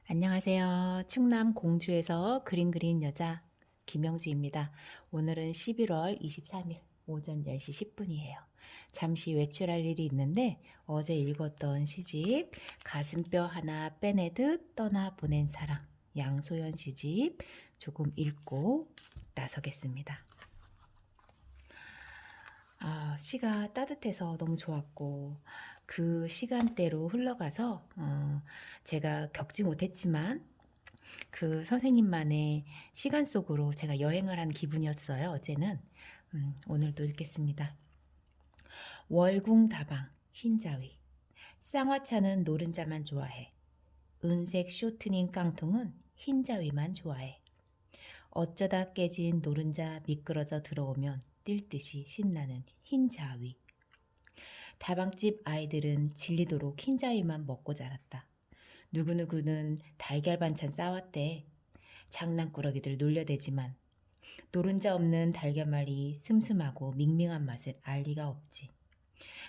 안녕하세요. 충남 공주에서 그림 그린 여자 김영주입니다. 오늘은 11월 23일 오전 10시 10분이에요. 잠시 외출할 일이 있는데 어제 읽었던 시집 가슴뼈 하나 빼내듯 떠나보낸 사랑 양소연 시집 조금 읽고 나서겠습니다. 시가 따뜻해서 너무 좋았고 그 시간대로 흘러가서 제가 겪지 못했지만 그 선생님만의 시간 속으로 제가 여행을 한 기분이었어요. 어제는. 오늘도 읽겠습니다. 월궁다방 흰자위 쌍화차는 노른자만 좋아해. 은색 쇼트닝 깡통은 흰자위만 좋아해. 어쩌다 깨진 노른자 미끄러져 들어오면 뛸 듯이 신나는 흰자위. 다방집 아이들은 질리도록 흰자위만 먹고 자랐다. 누구누구는 달걀 반찬 싸왔대. 장난꾸러기들 놀려대지만 노른자 없는 달걀말이 슴슴하고 밍밍한 맛을 알 리가 없지.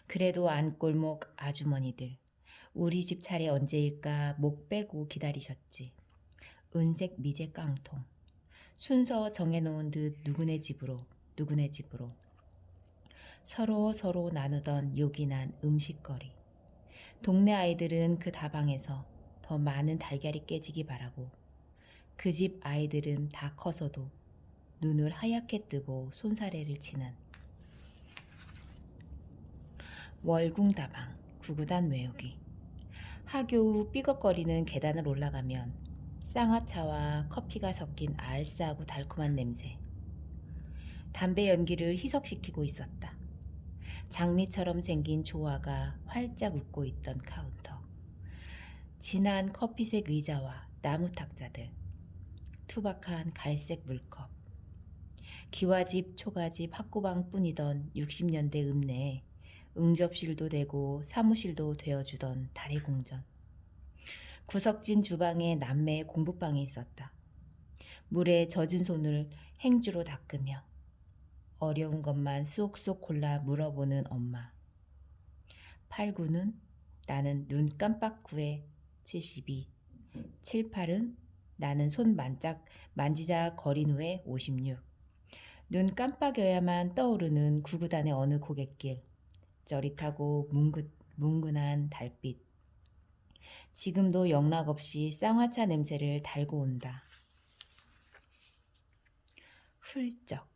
그래도 안골목 아주머니들 우리 집 차례 언제일까 목 빼고 기다리셨지. 은색 미제 깡통 순서 정해놓은 듯 누구네 집으로 누구네 집으로 서로 나누던 요긴한 음식거리. 동네 아이들은 그 다방에서 더 많은 달걀이 깨지기 바라고 그 집 아이들은 다 커서도 눈을 하얗게 뜨고 손사래를 치는 월궁다방 구구단 외우기. 하교 후 삐걱거리는 계단을 올라가면 쌍화차와 커피가 섞인 알싸하고 달콤한 냄새. 담배 연기를 희석시키고 있었다. 장미처럼 생긴 조화가 활짝 웃고 있던 카운터. 진한 커피색 의자와 나무 탁자들. 투박한 갈색 물컵. 기와집, 초가집, 학구방뿐이던 60년대 읍내에 응접실도 되고 사무실도 되어주던 달의 궁전. 구석진 주방에 남매의 공부방이 있었다. 물에 젖은 손을 행주로 닦으며 어려운 것만 쏙쏙 골라 물어보는 엄마. 8구는 나는 눈 깜빡구에 72, 7, 8은 나는 손 만지작 거린 후에 56. 눈 깜빡여야만 떠오르는 구구단의 어느 고갯길. 짜릿하고 뭉근한 달빛. 지금도 영락없이 쌍화차 냄새를 달고 온다. 훌쩍.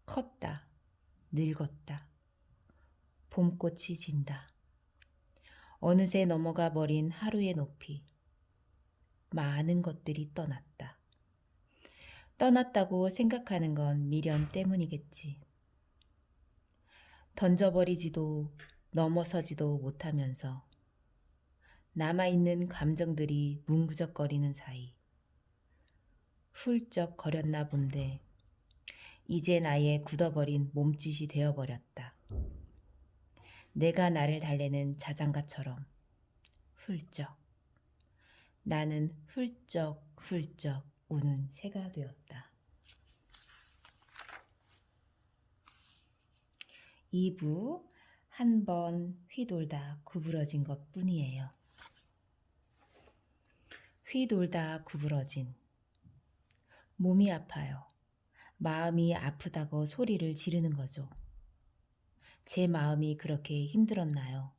컸다. 늙었다. 봄꽃이 진다. 어느새 넘어가 버린 하루의 높이. 많은 것들이 떠났다. 떠났다고 생각하는 건 미련 때문이겠지. 던져버리지도 넘어서지도 못하면서 남아있는 감정들이 뭉그적거리는 사이 훌쩍 거렸나 본데 이제 나의 굳어버린 몸짓이 되어버렸다. 내가 나를 달래는 자장가처럼 훌쩍 나는 훌쩍 우는 새가 되었다. 2부 한 번 휘돌다 구부러진 것 뿐이에요. 휘돌다 구부러진 몸이 아파요. 마음이 아프다고 소리를 지르는 거죠. 제 마음이 그렇게 힘들었나요?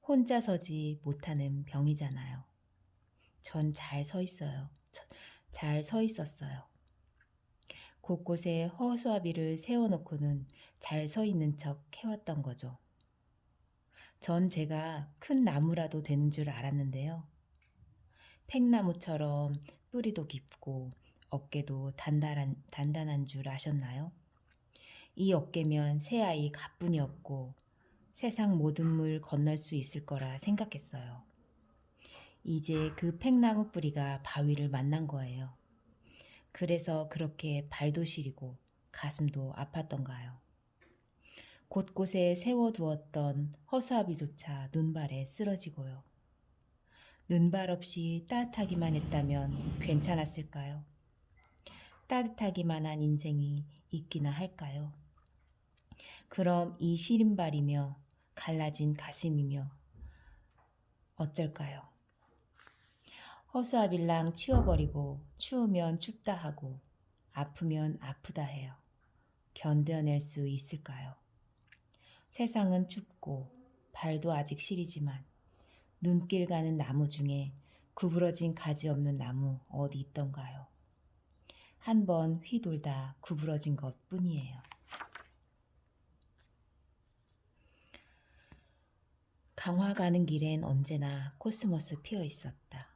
혼자 서지 못하는 병이잖아요. 전 잘 서 있어요. 잘 서 있었어요. 곳곳에 허수아비를 세워놓고는 잘 서 있는 척 해왔던 거죠. 전 제가 큰 나무라도 되는 줄 알았는데요. 팽나무처럼 뿌리도 깊고 어깨도 단단한 줄 아셨나요? 이 어깨면 새아이 가뿐히 없고 세상 모든 물 건널 수 있을 거라 생각했어요. 이제 그 팽나무 뿌리가 바위를 만난 거예요. 그래서 그렇게 발도 시리고 가슴도 아팠던가요. 곳곳에 세워두었던 허수아비조차 눈발에 쓰러지고요. 눈발 없이 따뜻하기만 했다면 괜찮았을까요? 따뜻하기만 한 인생이 있기나 할까요? 그럼 이 시린발이며 갈라진 가슴이며 어쩔까요? 허수아빌랑 치워버리고 추우면 춥다 하고 아프면 아프다 해요. 견뎌낼 수 있을까요? 세상은 춥고 발도 아직 시리지만 눈길 가는 나무 중에 구부러진 가지 없는 나무 어디 있던가요? 한 번 휘돌다 구부러진 것 뿐이에요. 강화 가는 길엔 언제나 코스모스 피어 있었다.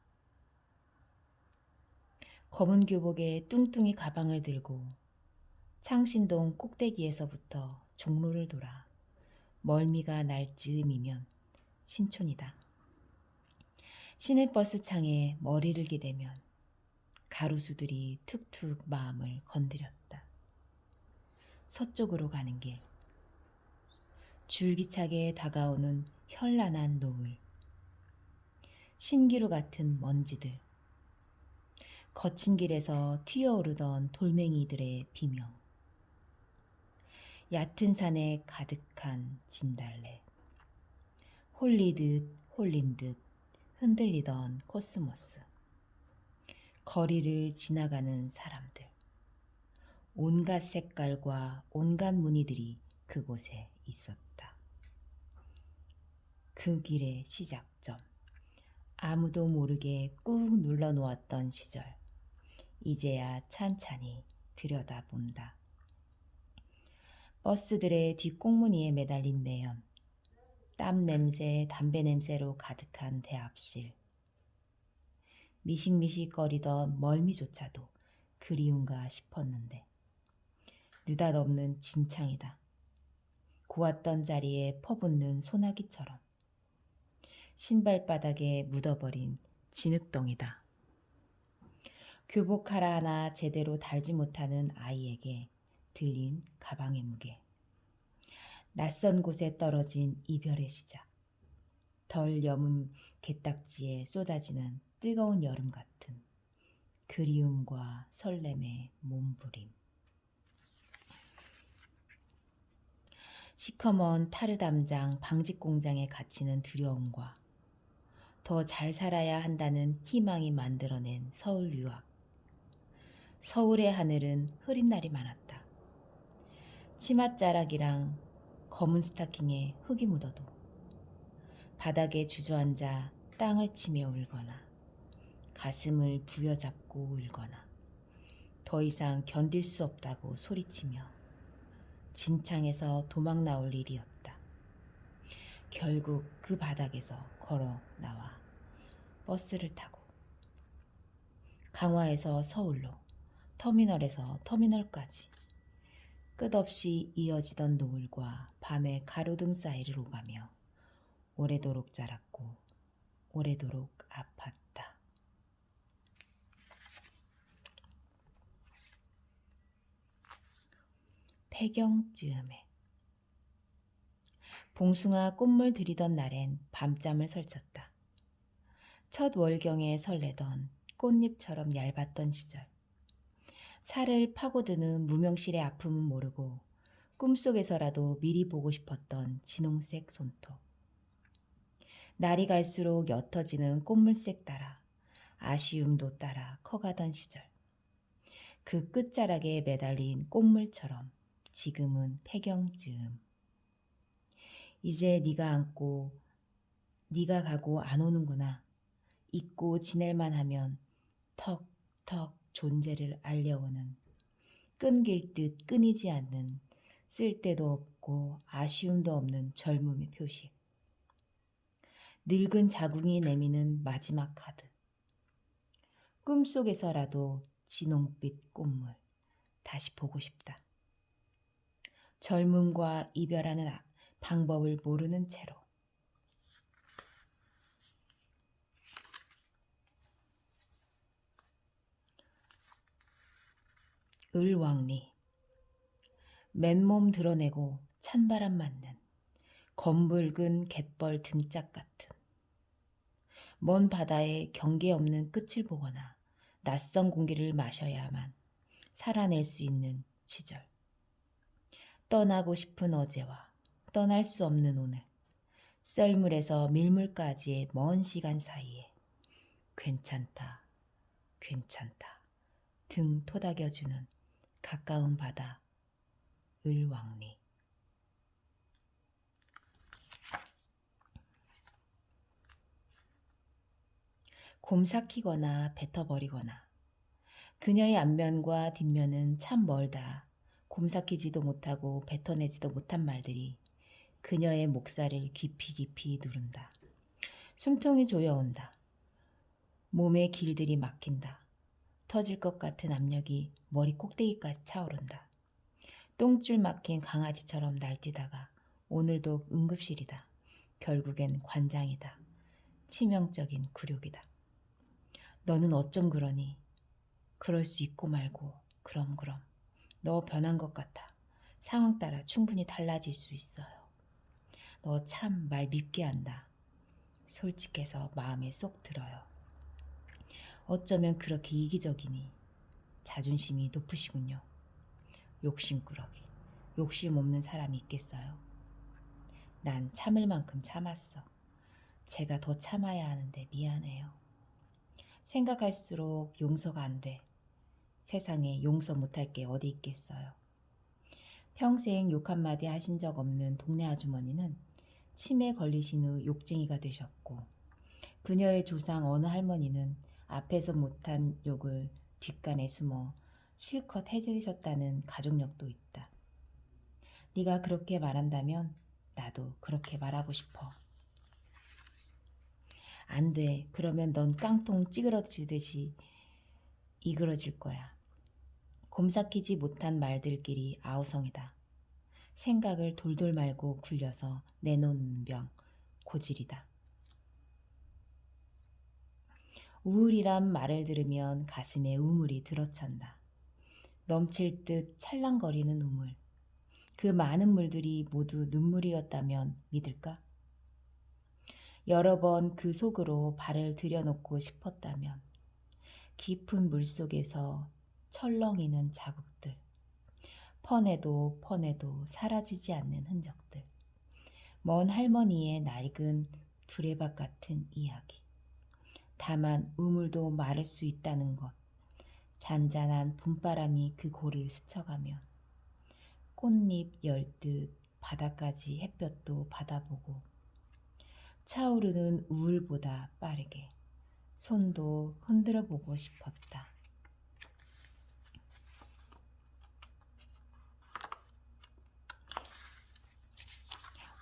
검은 교복에 뚱뚱이 가방을 들고 창신동 꼭대기에서부터 종로를 돌아 멀미가 날 즈음이면 신촌이다. 시내버스 창에 머리를 기대면 가로수들이 툭툭 마음을 건드렸다. 서쪽으로 가는 길. 줄기차게 다가오는 현란한 노을. 신기루 같은 먼지들. 거친 길에서 튀어오르던 돌멩이들의 비명. 얕은 산에 가득한 진달래. 홀리듯 홀린 듯 흔들리던 코스모스. 거리를 지나가는 사람들. 온갖 색깔과 온갖 무늬들이 그곳에 있었다. 그 길의 시작점. 아무도 모르게 꾹 눌러놓았던 시절. 이제야 찬찬히 들여다본다. 버스들의 뒷꽁무니에 매달린 매연. 땀 냄새, 담배 냄새로 가득한 대합실. 미식미식거리던 멀미조차도 그리운가 싶었는데 느닷없는 진창이다. 고왔던 자리에 퍼붓는 소나기처럼 신발바닥에 묻어버린 진흙덩이다. 교복 하나하나 제대로 달지 못하는 아이에게 들린 가방의 무게. 낯선 곳에 떨어진 이별의 시작. 덜 여문 게딱지에 쏟아지는 뜨거운 여름 같은 그리움과 설렘의 몸부림. 시커먼 타르담장 방직 공장에 갇히는 두려움과 더 잘 살아야 한다는 희망이 만들어낸 서울 유학. 서울의 하늘은 흐린 날이 많았다. 치맛자락이랑 검은 스타킹에 흙이 묻어도 바닥에 주저앉아 땅을 치며 울거나 가슴을 부여잡고 울거나 더 이상 견딜 수 없다고 소리치며 진창에서 도망 나올 일이었다. 결국 그 바닥에서 걸어 나와 버스를 타고 강화에서 서울로, 터미널에서 터미널까지 끝없이 이어지던 노을과 밤의 가로등 사이를 오가며 오래도록 자랐고 오래도록 아팠다. 폐경즈음에 봉숭아 꽃물 들이던 날엔 밤잠을 설쳤다. 첫 월경에 설레던 꽃잎처럼 얇았던 시절. 살을 파고드는 무명실의 아픔은 모르고 꿈속에서라도 미리 보고 싶었던 진홍색 손톱. 날이 갈수록 옅어지는 꽃물색 따라 아쉬움도 따라 커가던 시절. 그 끝자락에 매달린 꽃물처럼 지금은 폐경즈음. 이제 네가 안고 네가 가고 안 오는구나. 잊고 지낼만 하면 턱턱 존재를 알려오는 끊길 듯 끊이지 않는 쓸데도 없고 아쉬움도 없는 젊음의 표식. 늙은 자궁이 내미는 마지막 카드. 꿈속에서라도 진홍빛 꽃물 다시 보고 싶다. 젊음과 이별하는 방법을 모르는 채로. 을왕리. 맨몸 드러내고 찬바람 맞는 검붉은 갯벌 등짝 같은 먼 바다에 경계 없는 끝을 보거나 낯선 공기를 마셔야만 살아낼 수 있는 시절. 떠나고 싶은 어제와 떠날 수 없는 오늘. 썰물에서 밀물까지의 먼 시간 사이에 괜찮다, 괜찮다 등 토닥여주는 가까운 바다 을왕리. 곰 삭히거나 뱉어버리거나. 그녀의 앞면과 뒷면은 참 멀다. 곰 삭히지도 못하고 뱉어내지도 못한 말들이 그녀의 목살을 깊이 깊이 누른다. 숨통이 조여온다. 몸의 길들이 막힌다. 터질 것 같은 압력이 머리 꼭대기까지 차오른다. 똥줄 막힌 강아지처럼 날뛰다가 오늘도 응급실이다. 결국엔 관장이다. 치명적인 굴욕이다. 너는 어쩜 그러니? 그럴 수 있고 말고. 그럼. 너 변한 것 같아. 상황 따라 충분히 달라질 수 있어요. 너 참 말 밉게 한다. 솔직해서 마음에 쏙 들어요. 어쩌면 그렇게 이기적이니. 자존심이 높으시군요. 욕심꾸러기. 욕심 없는 사람이 있겠어요? 난 참을 만큼 참았어. 제가 더 참아야 하는데 미안해요. 생각할수록 용서가 안 돼. 세상에 용서 못할 게 어디 있겠어요. 평생 욕 한마디 하신 적 없는 동네 아주머니는 치매 걸리신 후 욕쟁이가 되셨고, 그녀의 조상 어느 할머니는 앞에서 못한 욕을 뒷간에 숨어 실컷 해드리셨다는 가족력도 있다. 네가 그렇게 말한다면 나도 그렇게 말하고 싶어. 안 돼. 그러면 넌 깡통 찌그러지듯이 이그러질 거야. 곰삭히지 못한 말들끼리 아우성이다. 생각을 돌돌 말고 굴려서 내놓는 병, 고질이다. 우울이란 말을 들으면 가슴에 우물이 들어찬다. 넘칠 듯 찰랑거리는 우물. 그 많은 물들이 모두 눈물이었다면 믿을까? 여러 번 그 속으로 발을 들여놓고 싶었다면 깊은 물속에서 철렁이는 자국들, 퍼내도 사라지지 않는 흔적들, 먼 할머니의 낡은 두레박 같은 이야기. 다만 우물도 마를 수 있다는 것, 잔잔한 봄바람이 그 골을 스쳐가면 꽃잎 열듯 바다까지 햇볕도 받아보고 차오르는 우울보다 빠르게 손도 흔들어 보고 싶었다.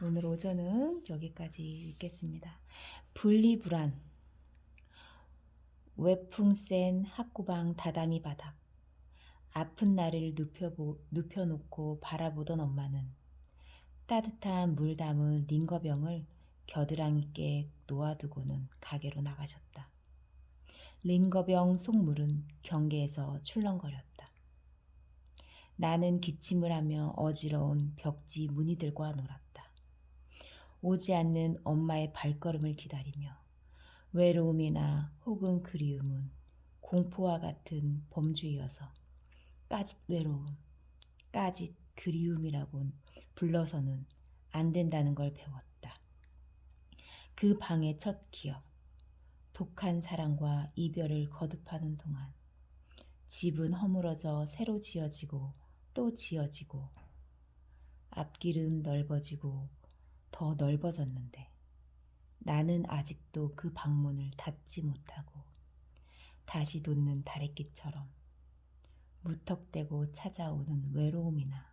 오늘 오전은 여기까지 읽겠습니다. 분리불안. 외풍 센 학구방 다다미 바닥. 아픈 나를 눕혀놓고 바라보던 엄마는 따뜻한 물 담은 링거병을 겨드랑이께 놓아두고는 가게로 나가셨다. 링거병 속물은 경계에서 출렁거렸다. 나는 기침을 하며 어지러운 벽지 무늬들과 놀았다. 오지 않는 엄마의 발걸음을 기다리며 외로움이나 혹은 그리움은 공포와 같은 범주이어서 까짓 외로움, 까짓 그리움이라고 불러서는 안 된다는 걸 배웠다. 그 방의 첫 기억, 독한 사랑과 이별을 거듭하는 동안 집은 허물어져 새로 지어지고 또 지어지고 앞길은 넓어지고 더 넓어졌는데 나는 아직도 그 방문을 닫지 못하고 다시 돋는 다래끼처럼 무턱대고 찾아오는 외로움이나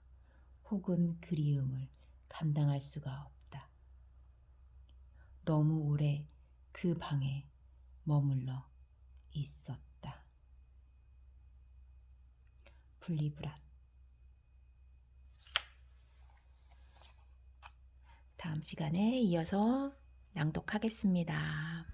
혹은 그리움을 감당할 수가 없다. 너무 오래 그 방에 머물러 있었다. 분리불안. 다음 시간에 이어서 낭독하겠습니다.